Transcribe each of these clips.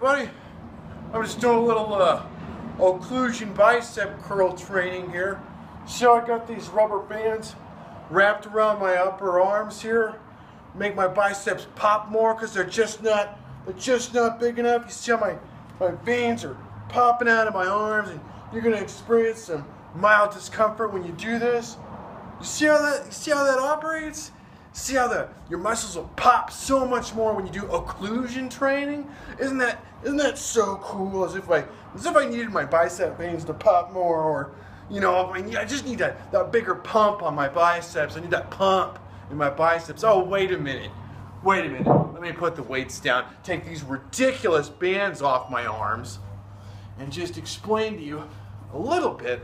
everybody. I'm just doing a little occlusion bicep curl training here. So I got these rubber bands wrapped around my upper arms here. Make my biceps pop more because they're just not big enough. You see how my veins are popping out of my arms, and you're gonna experience some mild discomfort when you do this. You see how that operates? See how your muscles will pop so much more when you do occlusion training? Isn't that so cool? As if I needed my bicep veins to pop more, or I just need that bigger pump on my biceps. I need that pump in my biceps. Oh, wait a minute. Let me put the weights down. Take these ridiculous bands off my arms and just explain to you a little bit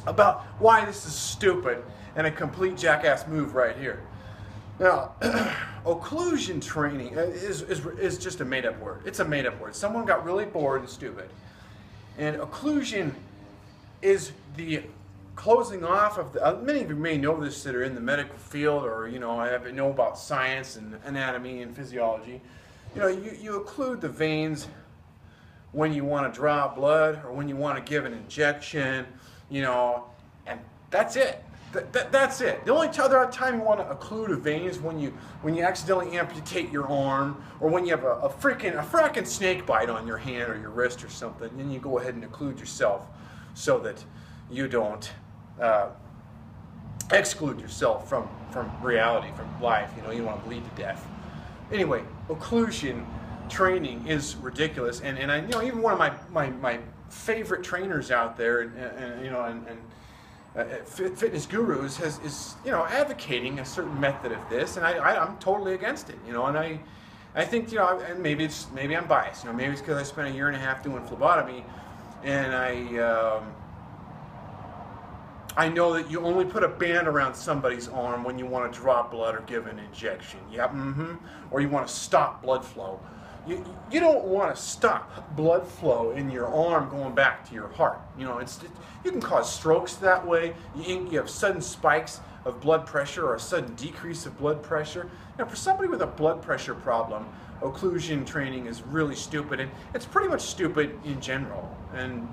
about why this is stupid and a complete jackass move right here. Now, occlusion training is just a made-up word. It's a made-up word. Someone got really bored and stupid. And occlusion is the closing off of the, many of you may know this that are in the medical field, or know about science and anatomy and physiology. You occlude the veins when you want to draw blood or when you want to give an injection, and that's it. That's it. The only other time you want to occlude a vein is when you accidentally amputate your arm, or when you have a fracking snake bite on your hand or your wrist or something. Then you go ahead and occlude yourself so that you don't exclude yourself from reality, from life. You don't want to bleed to death. Anyway, occlusion training is ridiculous, and I even one of my favorite trainers out there, and fitness gurus is advocating a certain method of this, and I'm totally against it. And I think and maybe I'm biased. Maybe it's because I spent a year and a half doing phlebotomy, and I know that you only put a band around somebody's arm when you want to draw blood or give an injection. Yep, or you want to stop blood flow. You don't want to stop blood flow in your arm going back to your heart. You can cause strokes that way. You have sudden spikes of blood pressure or a sudden decrease of blood pressure. For somebody with a blood pressure problem, occlusion training is really stupid, and it's pretty much stupid in general. And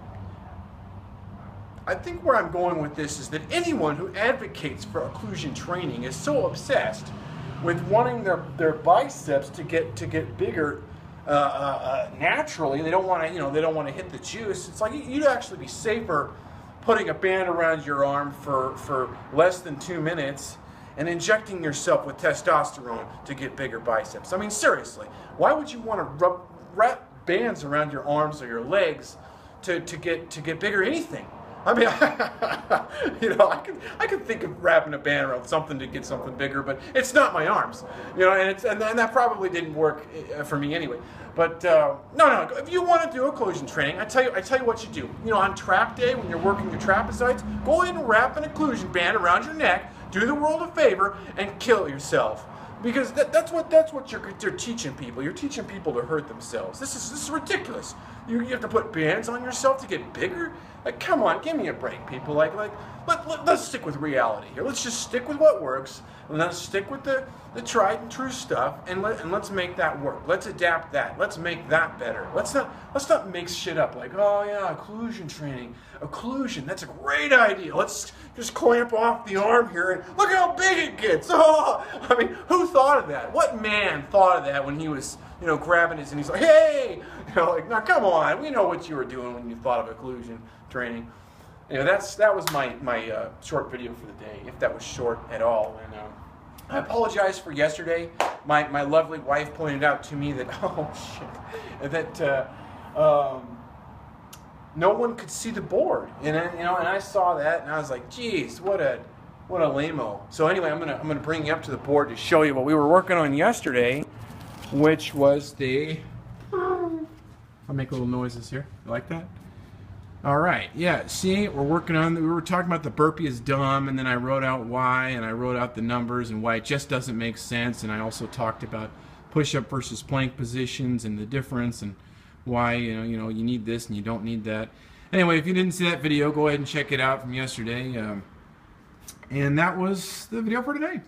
I think where I'm going with this is that anyone who advocates for occlusion training is so obsessed with wanting their biceps to get bigger naturally. They don't want to hit the juice. It's like you'd actually be safer putting a band around your arm for less than 2 minutes and injecting yourself with testosterone to get bigger biceps. I mean, seriously, why would you want to wrap bands around your arms or your legs to get bigger anything? I mean, I could think of wrapping a band around something to get something bigger, but it's not my arms, and that probably didn't work for me anyway. But no, if you want to do occlusion training, I tell you what you do. On trap day when you're working your trapezoids, go ahead and wrap an occlusion band around your neck, do the world a favor, and kill yourself. Because that's what you're teaching people. You're teaching people to hurt themselves. This is ridiculous. You have to put bands on yourself to get bigger? Like, come on, give me a break, people. Let's stick with reality here. Let's just stick with what works, and let's stick with the tried and true stuff, and let's make that work. Let's adapt that. Let's make that better. Let's not make shit up like, oh yeah, occlusion training. Occlusion, that's a great idea. Let's just clamp off the arm here and look how big it gets. Oh, I mean, who thought of that? What man thought of that when he was, grabbing his, and he's like, hey, now come on, we know what you were doing when you thought of occlusion training. That was my short video for the day, if that was short at all. And I apologize for yesterday. My lovely wife pointed out to me that no one could see the board, and I saw that, and I was like, geez, what a lame-o. So anyway, I'm gonna bring you up to the board to show you what we were working on yesterday, which was the. I'll make little noises here. You like that? All right, yeah, see, we were talking about the burpee is dumb, and then I wrote out why, and I wrote out the numbers and why it just doesn't make sense, and I also talked about push-up versus plank positions and the difference, and why, you need this and you don't need that. Anyway, if you didn't see that video, go ahead and check it out from yesterday, and that was the video for today.